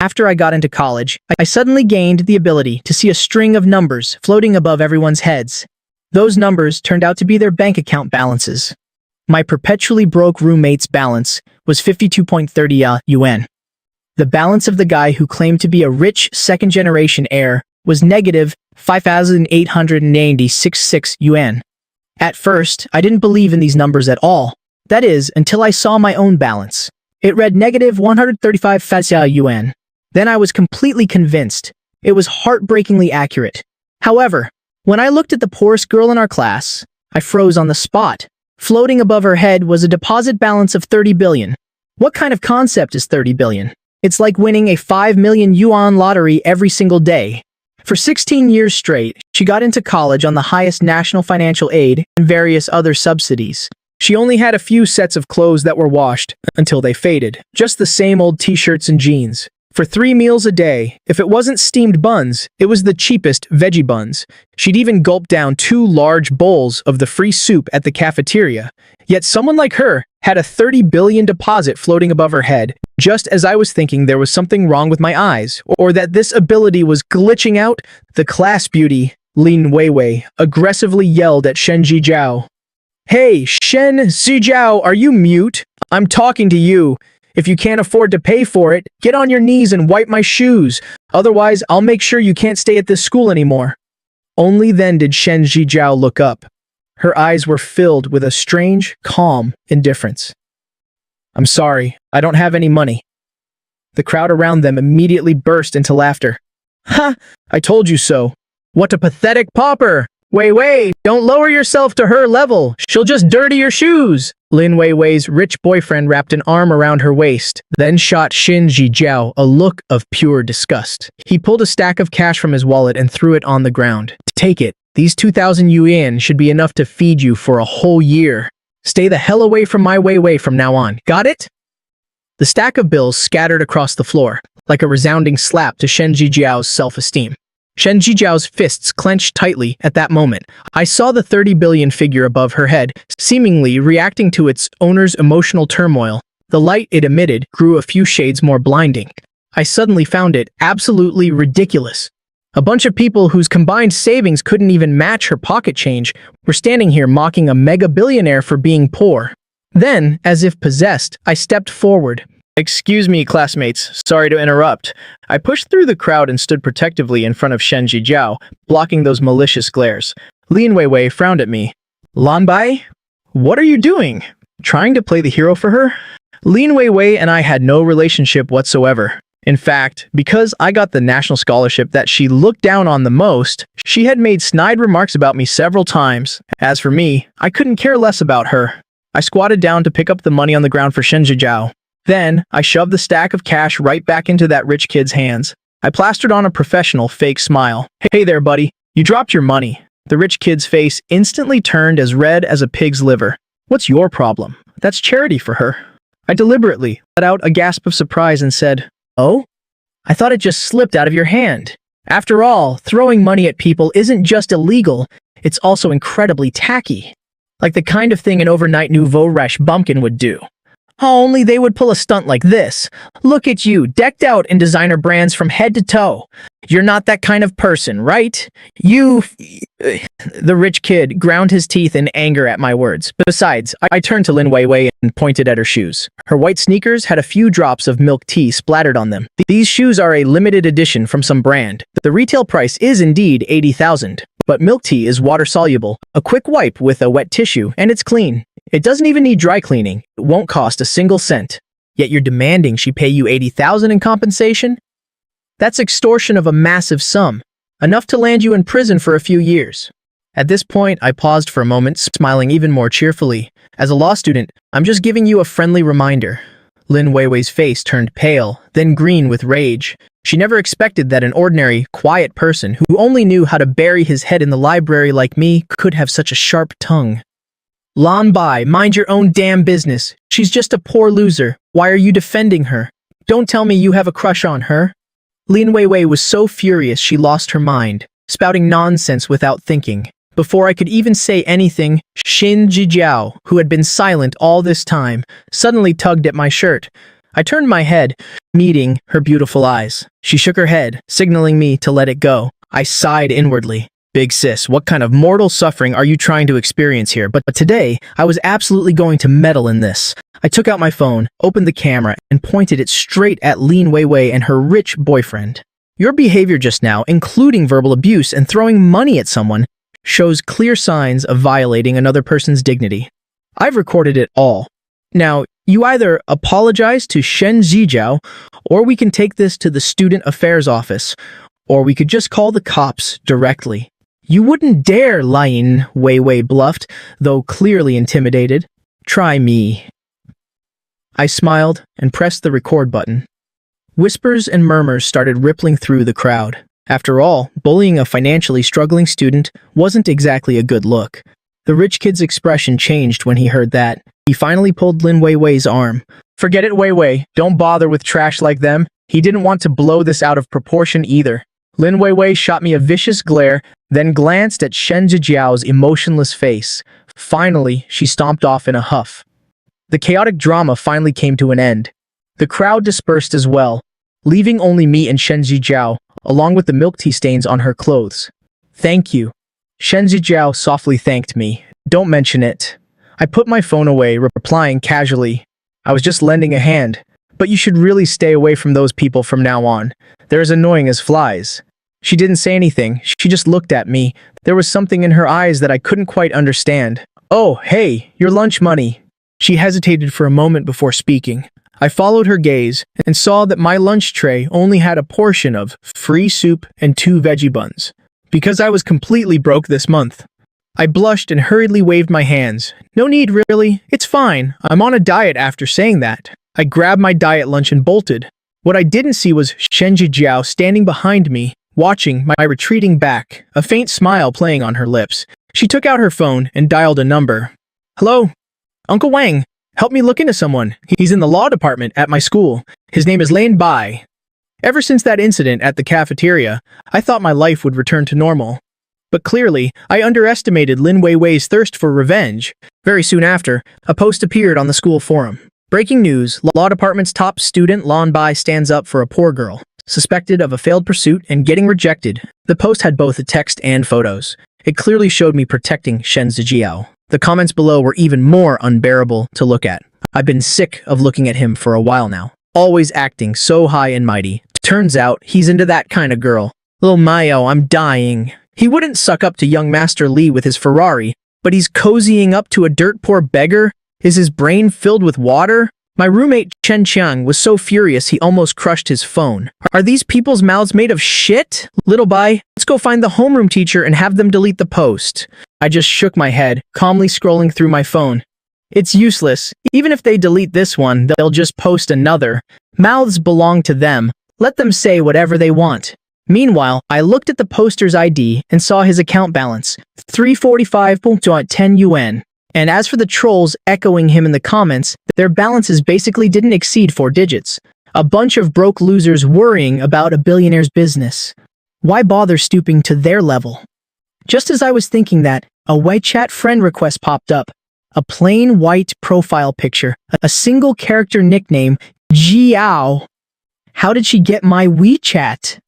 After I got into college, I suddenly gained the ability to see a string of numbers floating above everyone's heads. Those numbers turned out to be their bank account balances. My perpetually broke roommate's balance was 52.30 yuan. The balance of the guy who claimed to be a rich second-generation heir was negative 5,886 yuan. At first, I didn't believe in these numbers at all. That is, until I saw my own balance. It read negative 135 yuan. Then I was completely convinced. It was heartbreakingly accurate. However, when I looked at the poorest girl in our class, I froze on the spot. Floating above her head was a deposit balance of 30 billion. What kind of concept is 30 billion? It's like winning a 5 million yuan lottery every single day. For 16 years straight, she got into college on the highest national financial aid and various other subsidies. She only had a few sets of clothes that were washed until they faded. Just the same old t-shirts and jeans. For 3 meals a day, if it wasn't steamed buns, it was the cheapest veggie buns. She'd even gulp down 2 large bowls of the free soup at the cafeteria. Yet someone like her had a 30 billion deposit floating above her head, just as I was thinking there was something wrong with my eyes, or that this ability was glitching out. The class beauty, Lin Weiwei, aggressively yelled at Shen Zhijiao. "Hey, Shen Zhijiao, are you mute? I'm talking to you. If you can't afford to pay for it, get on your knees and wipe my shoes. Otherwise, I'll make sure you can't stay at this school anymore." Only then did Shen Zhijiao look up. Her eyes were filled with a strange, calm indifference. "I'm sorry, I don't have any money." The crowd around them immediately burst into laughter. "Ha! I told you so. What a pathetic pauper! Wei, don't lower yourself to her level. She'll just dirty your shoes." Lin Weiwei's rich boyfriend wrapped an arm around her waist, then shot Shen Zhijiao a look of pure disgust. He pulled a stack of cash from his wallet and threw it on the ground. "Take it. These 2,000 yuan should be enough to feed you for a whole year. Stay the hell away from my Weiwei from now on. Got it?" The stack of bills scattered across the floor, like a resounding slap to Shen Zhijiao's self-esteem. Shen Zhijiao's fists clenched tightly at that moment. I saw the 30 billion figure above her head, seemingly reacting to its owner's emotional turmoil. The light it emitted grew a few shades more blinding. I suddenly found it absolutely ridiculous. A bunch of people whose combined savings couldn't even match her pocket change were standing here mocking a mega-billionaire for being poor. Then, as if possessed, I stepped forward. "Excuse me, classmates. Sorry to interrupt." I pushed through the crowd and stood protectively in front of Shen Zhijiao, blocking those malicious glares. Lin Weiwei frowned at me. "Lan Bai? What are you doing? Trying to play the hero for her?" Lin Weiwei and I had no relationship whatsoever. In fact, because I got the national scholarship that she looked down on the most, she had made snide remarks about me several times. As for me, I couldn't care less about her. I squatted down to pick up the money on the ground for Shen Zhijiao. Then, I shoved the stack of cash right back into that rich kid's hands. I plastered on a professional fake smile. "Hey there, buddy. You dropped your money." The rich kid's face instantly turned as red as a pig's liver. "What's your problem? That's charity for her." I deliberately let out a gasp of surprise and said, "Oh? I thought it just slipped out of your hand." After all, throwing money at people isn't just illegal, it's also incredibly tacky. Like the kind of thing an overnight nouveau riche bumpkin would do. Only they would pull a stunt like this. "Look at you, decked out in designer brands from head to toe. You're not that kind of person, right? You..." The rich kid ground his teeth in anger at my words. Besides, I turned to Lin Weiwei and pointed at her shoes. Her white sneakers had a few drops of milk tea splattered on them. "These shoes are a limited edition from some brand. The retail price is indeed 80,000. But milk tea is water-soluble. A quick wipe with a wet tissue, and it's clean. It doesn't even need dry cleaning. It won't cost a single cent. Yet you're demanding she pay you 80,000 in compensation? That's extortion of a massive sum. Enough to land you in prison for a few years." At this point, I paused for a moment, smiling even more cheerfully. "As a law student, I'm just giving you a friendly reminder." Lin Weiwei's face turned pale, then green with rage. She never expected that an ordinary, quiet person who only knew how to bury his head in the library like me could have such a sharp tongue. "Lan Bai, mind your own damn business. She's just a poor loser. Why are you defending her? Don't tell me you have a crush on her." Lin Weiwei was so furious she lost her mind, spouting nonsense without thinking. Before I could even say anything, Shen Zhijiao, who had been silent all this time, suddenly tugged at my shirt. I turned my head, meeting her beautiful eyes. She shook her head, signaling me to let it go. I sighed inwardly. Big sis, what kind of mortal suffering are you trying to experience here? But today, I was absolutely going to meddle in this. I took out my phone, opened the camera, and pointed it straight at Lin Weiwei and her rich boyfriend. Your behavior just now, including verbal abuse and throwing money at someone, shows clear signs of violating another person's dignity. I've recorded it all. Now, you either apologize to Shen Zijiao, or we can take this to the Student Affairs Office, or we could just call the cops directly. You wouldn't dare, Lin Weiwei bluffed, though clearly intimidated. Try me. I smiled and pressed the record button. Whispers and murmurs started rippling through the crowd. After all, bullying a financially struggling student wasn't exactly a good look. The rich kid's expression changed when he heard that. He finally pulled Lin Weiwei's arm. Forget it, Weiwei. Don't bother with trash like them. He didn't want to blow this out of proportion either. Lin Weiwei shot me a vicious glare, then glanced at Shen Zijiao's emotionless face. Finally, she stomped off in a huff. The chaotic drama finally came to an end. The crowd dispersed as well, leaving only me and Shen Zijiao, along with the milk tea stains on her clothes. Thank you. Shen Zijiao softly thanked me. Don't mention it. I put my phone away, replying casually. I was just lending a hand. But you should really stay away from those people from now on. They're as annoying as flies. She didn't say anything. She just looked at me. There was something in her eyes that I couldn't quite understand. Oh, hey, your lunch money. She hesitated for a moment before speaking. I followed her gaze and saw that my lunch tray only had a portion of free soup and 2 veggie buns, because I was completely broke this month. I blushed and hurriedly waved my hands. No need, really. It's fine. I'm on a diet after saying that. I grabbed my diet lunch and bolted. What I didn't see was Shen Zijiao standing behind me, watching my retreating back, a faint smile playing on her lips. She took out her phone and dialed a number. Hello? Uncle Wang, help me look into someone. He's in the law department at my school. His name is Lane Bai. Ever since that incident at the cafeteria, I thought my life would return to normal. But clearly, I underestimated Lin Weiwei's thirst for revenge. Very soon after, a post appeared on the school forum. Breaking news, law department's top student Lan Bai stands up for a poor girl, suspected of a failed pursuit and getting rejected. The post had both a text and photos. It clearly showed me protecting Shen Zijiao. The comments below were even more unbearable to look at. I've been sick of looking at him for a while now, always acting so high and mighty. Turns out, he's into that kind of girl. Little Mayo, I'm dying. He wouldn't suck up to young Master Li with his Ferrari, but he's cozying up to a dirt-poor beggar? Is his brain filled with water? My roommate Chen Chiang was so furious he almost crushed his phone. Are these people's mouths made of shit? Little Bai, let's go find the homeroom teacher and have them delete the post. I just shook my head, calmly scrolling through my phone. It's useless. Even if they delete this one, they'll just post another. Mouths belong to them. Let them say whatever they want. Meanwhile, I looked at the poster's ID and saw his account balance, 345.10 yuan. And as for the trolls echoing him in the comments, their balances basically didn't exceed 4 digits. A bunch of broke losers worrying about a billionaire's business. Why bother stooping to their level? Just as I was thinking that, a WeChat friend request popped up. A plain white profile picture, a single character nickname, Jiao. How did she get my WeChat?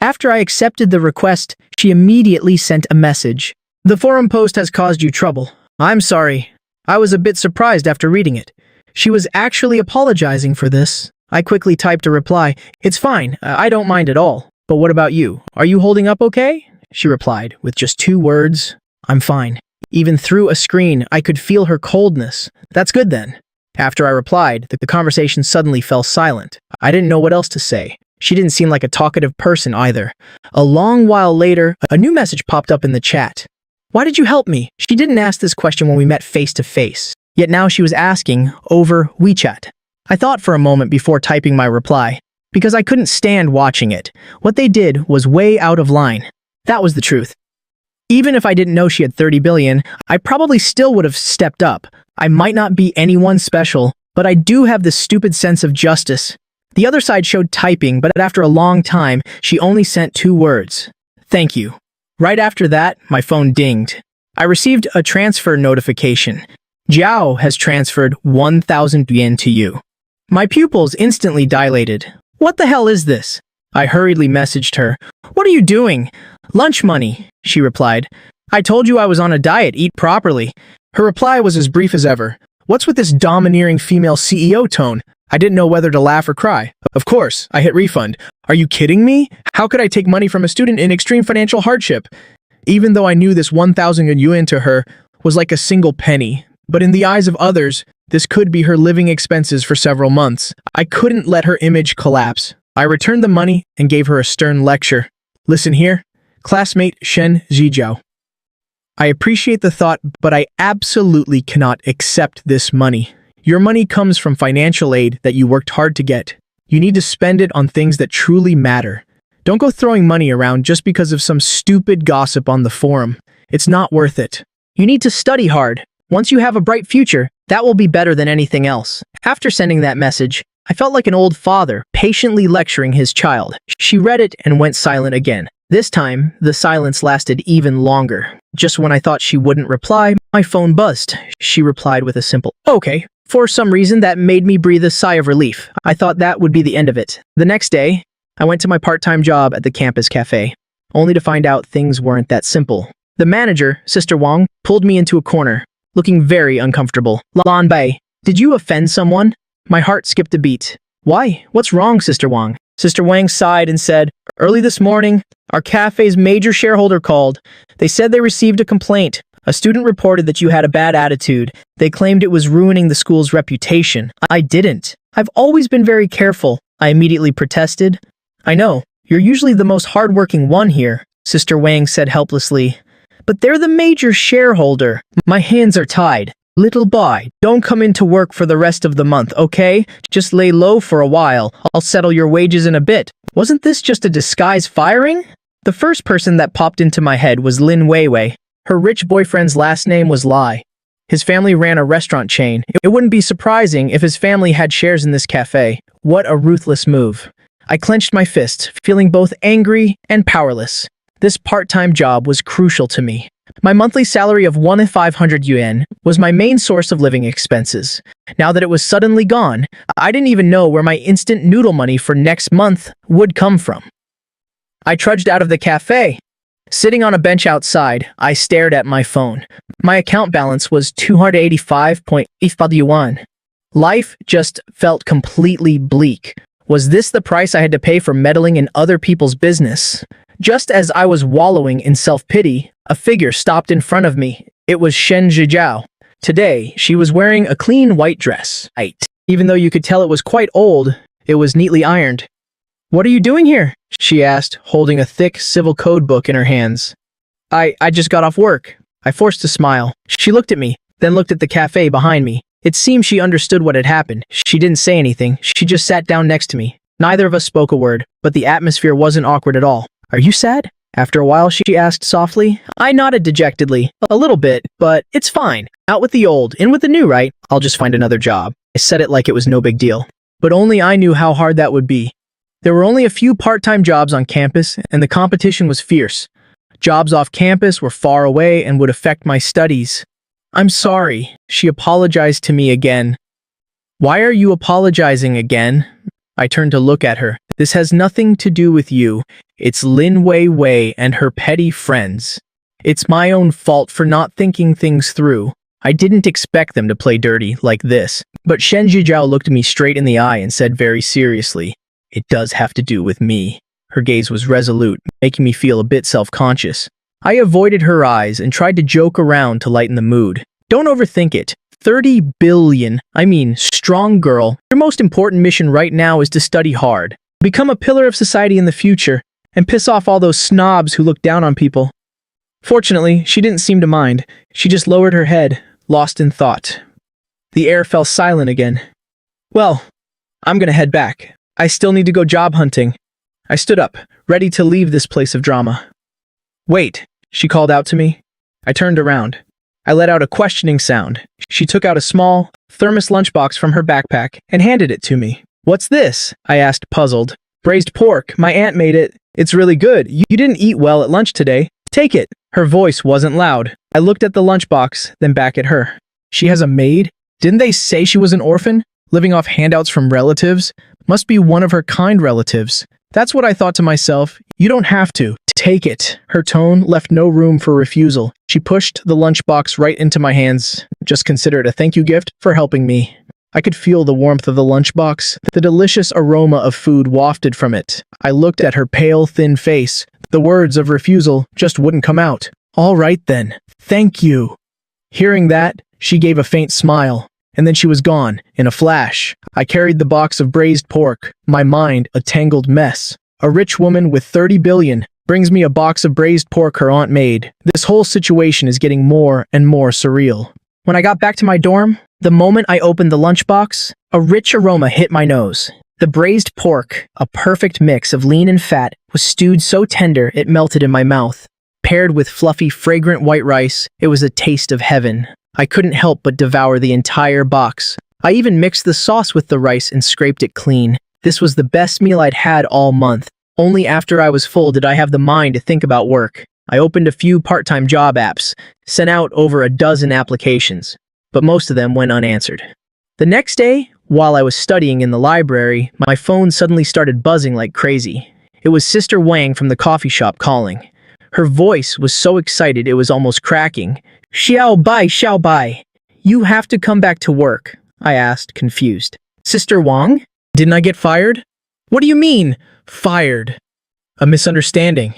After I accepted the request, she immediately sent a message. The forum post has caused you trouble. I'm sorry. I was a bit surprised after reading it. She was actually apologizing for this. I quickly typed a reply. It's fine. I don't mind at all. But what about you? Are you holding up okay? She replied with just 2 words. I'm fine. Even through a screen, I could feel her coldness. That's good then. After I replied, the conversation suddenly fell silent. I didn't know what else to say. She didn't seem like a talkative person either. A long while later, a new message popped up in the chat. Why did you help me? She didn't ask this question when we met face to face. Yet now she was asking over WeChat. I thought for a moment before typing my reply, because I couldn't stand watching it. What they did was way out of line. That was the truth. Even if I didn't know she had 30 billion, I probably still would have stepped up. I might not be anyone special, but I do have this stupid sense of justice. The other side showed typing, but after a long time, she only sent 2 words. Thank you. Right after that, my phone dinged. I received a transfer notification. Jiao has transferred 1,000 yuan to you. My pupils instantly dilated. What the hell is this? I hurriedly messaged her. What are you doing? Lunch money, she replied. I told you I was on a diet, eat properly. Her reply was as brief as ever. What's with this domineering female CEO tone? I didn't know whether to laugh or cry. Of course, I hit refund. Are you kidding me? How could I take money from a student in extreme financial hardship? Even though I knew this 1,000 yuan to her was like a single penny, but in the eyes of others, this could be her living expenses for several months. I couldn't let her image collapse. I returned the money and gave her a stern lecture. Listen here, classmate Shen Zijiao. I appreciate the thought, but I absolutely cannot accept this money. Your money comes from financial aid that you worked hard to get. You need to spend it on things that truly matter. Don't go throwing money around just because of some stupid gossip on the forum. It's not worth it. You need to study hard. Once you have a bright future, that will be better than anything else. After sending that message, I felt like an old father patiently lecturing his child. She read it and went silent again. This time, the silence lasted even longer. Just when I thought she wouldn't reply, my phone buzzed. She replied with a simple, "Okay." For some reason, that made me breathe a sigh of relief. I thought that would be the end of it. The next day, I went to my part-time job at the campus cafe, only to find out things weren't that simple. The manager, Sister Wang, pulled me into a corner, looking very uncomfortable. Lan Bei, did you offend someone? My heart skipped a beat. Why? What's wrong, Sister Wang? Sister Wang sighed and said, early this morning, our cafe's major shareholder called. They said they received a complaint. A student reported that you had a bad attitude. They claimed it was ruining the school's reputation. I didn't. I've always been very careful. I immediately protested. I know, you're usually the most hardworking one here, Sister Wang said helplessly. But they're the major shareholder. My hands are tied. Little boy, don't come into work for the rest of the month, okay? Just lay low for a while. I'll settle your wages in a bit. Wasn't this just a disguise firing? The first person that popped into my head was Lin Weiwei. Her rich boyfriend's last name was Lai. His family ran a restaurant chain. It wouldn't be surprising if his family had shares in this cafe. What a ruthless move. I clenched my fist, feeling both angry and powerless. This part-time job was crucial to me. My monthly salary of 1,500 yuan was my main source of living expenses. Now that it was suddenly gone, I didn't even know where my instant noodle money for next month would come from. I trudged out of the cafe. Sitting on a bench outside, I stared at my phone. My account balance was 285.5 yuan. Life just felt completely bleak. Was this the price I had to pay for meddling in other people's business? Just as I was wallowing in self-pity, a figure stopped in front of me. It was Shen Zijiao. Today, she was wearing a clean white dress. Even though you could tell it was quite old, it was neatly ironed. What are you doing here? She asked, holding a thick civil code book in her hands. I just got off work. I forced a smile. She looked at me, then looked at the cafe behind me. It seemed she understood what had happened. She didn't say anything. She just sat down next to me. Neither of us spoke a word, but the atmosphere wasn't awkward at all. Are you sad? After a while, she asked softly. I nodded dejectedly. A little bit, but it's fine. Out with the old, in with the new, right? I'll just find another job. I said it like it was no big deal. But only I knew how hard that would be. There were only a few part-time jobs on campus, and the competition was fierce. Jobs off campus were far away and would affect my studies. I'm sorry, she apologized to me again. Why are you apologizing again? I turned to look at her. This has nothing to do with you. It's Lin Weiwei and her petty friends. It's my own fault for not thinking things through. I didn't expect them to play dirty like this. But Shen Zijiao looked me straight in the eye and said very seriously, it does have to do with me. Her gaze was resolute, making me feel a bit self-conscious. I avoided her eyes and tried to joke around to lighten the mood. Don't overthink it. 30 billion, strong girl. Your most important mission right now is to study hard, become a pillar of society in the future, and piss off all those snobs who look down on people. Fortunately, she didn't seem to mind. She just lowered her head, lost in thought. The air fell silent again. Well, I'm gonna head back. I still need to go job hunting. I stood up, ready to leave this place of drama. Wait, she called out to me. I turned around. I let out a questioning sound. She took out a small, thermos lunchbox from her backpack and handed it to me. What's this? I asked, puzzled. Braised pork. My aunt made it. It's really good. You didn't eat well at lunch today. Take it. Her voice wasn't loud. I looked at the lunchbox, then back at her. She has a maid? Didn't they say she was an orphan? living off handouts from relatives. Must be one of her kind relatives. That's what I thought to myself. You don't have to. Take it. Her tone left no room for refusal. She pushed the lunchbox right into my hands. Just consider it a thank you gift for helping me. I could feel the warmth of the lunchbox, the delicious aroma of food wafted from it. I looked at her pale, thin face. The words of refusal just wouldn't come out. All right then. Thank you. Hearing that, she gave a faint smile, and then she was gone, in a flash. I carried the box of braised pork, my mind a tangled mess. A rich woman with 30 billion brings me a box of braised pork her aunt made. This whole situation is getting more and more surreal. When I got back to my dorm, the moment I opened the lunchbox, a rich aroma hit my nose. The braised pork, a perfect mix of lean and fat, was stewed so tender it melted in my mouth. Paired with fluffy, fragrant white rice, it was a taste of heaven. I couldn't help but devour the entire box. I even mixed the sauce with the rice and scraped it clean. This was the best meal I'd had all month. Only after I was full did I have the mind to think about work. I opened a few part-time job apps, sent out over a dozen applications, but most of them went unanswered. The next day, while I was studying in the library, my phone suddenly started buzzing like crazy. It was Sister Wang from the coffee shop calling. Her voice was so excited it was almost cracking. Xiao bai. You have to come back to work, I asked, confused. Sister Wang? Didn't I get fired? What do you mean, fired? A misunderstanding.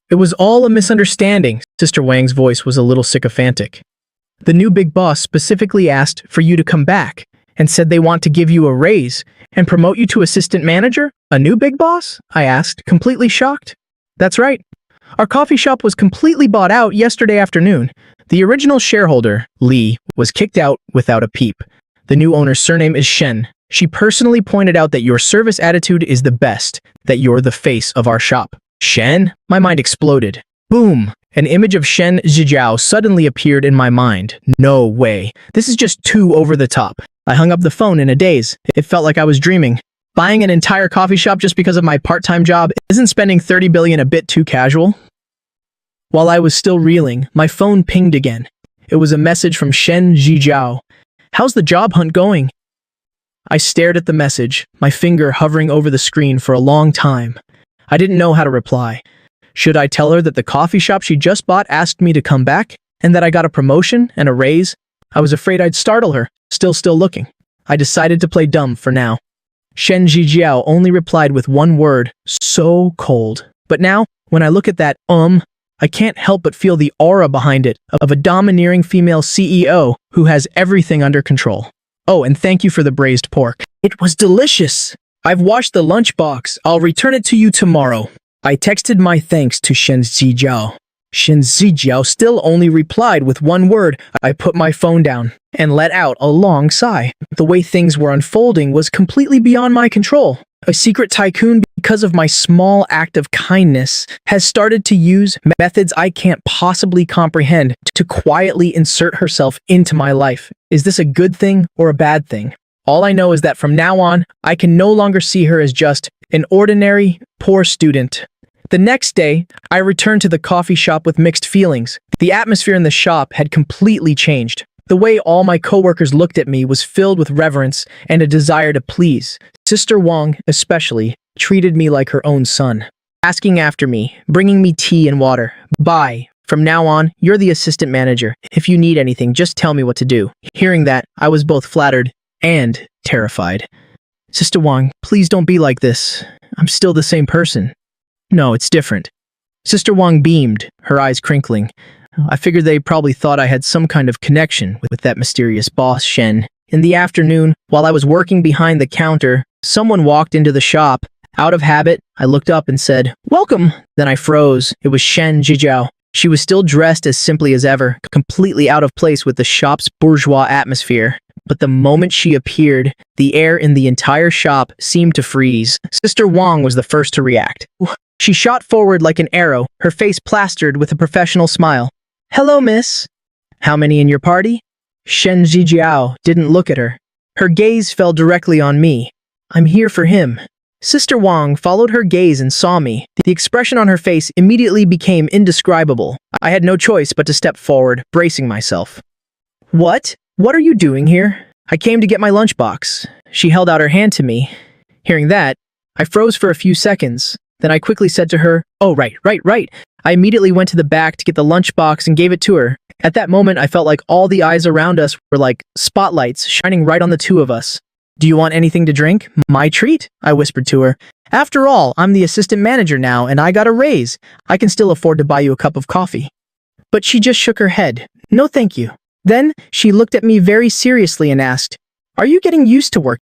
It was all a misunderstanding. Sister Wang's voice was a little sycophantic. The new big boss specifically asked for you to come back and said they want to give you a raise and promote you to assistant manager? A new big boss? I asked, completely shocked. That's right. Our coffee shop was completely bought out yesterday afternoon. The original shareholder, Li, was kicked out without a peep. The new owner's surname is Shen. She personally pointed out that your service attitude is the best, that you're the face of our shop. Shen? My mind exploded. Boom! An image of Shen Zhijiao suddenly appeared in my mind. No way. This is just too over the top. I hung up the phone in a daze. It felt like I was dreaming. Buying an entire coffee shop just because of my part-time job, isn't spending 30 billion a bit too casual? While I was still reeling, my phone pinged again. It was a message from Shen Zhijiao. How's the job hunt going? I stared at the message, my finger hovering over the screen for a long time. I didn't know how to reply. Should I tell her that the coffee shop she just bought asked me to come back, and that I got a promotion and a raise? I was afraid I'd startle her, still looking. I decided to play dumb for now. Shen Zhijiao only replied with one word, so cold. But now, when I look at that, I can't help but feel the aura behind it of a domineering female CEO who has everything under control. Oh, and thank you for the braised pork. It was delicious. I've washed the lunchbox. I'll return it to you tomorrow. I texted my thanks to Shen Zhijiao. Shen Zhijiao still only replied with one word. I put my phone down and let out a long sigh. The way things were unfolding was completely beyond my control. A secret tycoon, because of my small act of kindness, has started to use methods I can't possibly comprehend to quietly insert herself into my life. Is this a good thing or a bad thing? All I know is that from now on, I can no longer see her as just an ordinary, poor student. The next day, I returned to the coffee shop with mixed feelings. The atmosphere in the shop had completely changed. The way all my coworkers looked at me was filled with reverence and a desire to please. Sister Wang, especially, treated me like her own son, asking after me, bringing me tea and water. Bye. From now on, you're the assistant manager. If you need anything, just tell me what to do. Hearing that, I was both flattered and terrified. Sister Wang, please don't be like this. I'm still the same person. No, it's different. Sister Wang beamed, her eyes crinkling. I figured they probably thought I had some kind of connection with that mysterious boss, Shen. In the afternoon, while I was working behind the counter, someone walked into the shop. Out of habit, I looked up and said, "Welcome." Then I froze. It was Shen Zhijiao. She was still dressed as simply as ever, completely out of place with the shop's bourgeois atmosphere. But the moment she appeared, the air in the entire shop seemed to freeze. Sister Wang was the first to react. She shot forward like an arrow, her face plastered with a professional smile. "Hello, miss. How many in your party?" Shen Zhijiao didn't look at her. Her gaze fell directly on me. "I'm here for him." Sister Wang followed her gaze and saw me. The expression on her face immediately became indescribable. I had no choice but to step forward, bracing myself. What? What are you doing here?" "I came to get my lunchbox. She held out her hand to me. Hearing that, I froze for a few seconds. Then I quickly said to her, "Oh, right. I immediately went to the back to get the lunchbox and gave it to her. At that moment, I felt like all the eyes around us were like spotlights shining right on the two of us. "Do you want anything to drink? My treat," I whispered to her. "After all, I'm the assistant manager now and I got a raise. I can still afford to buy you a cup of coffee." But she just shook her head. "No, thank you." Then she looked at me very seriously and asked, "Are you getting used to work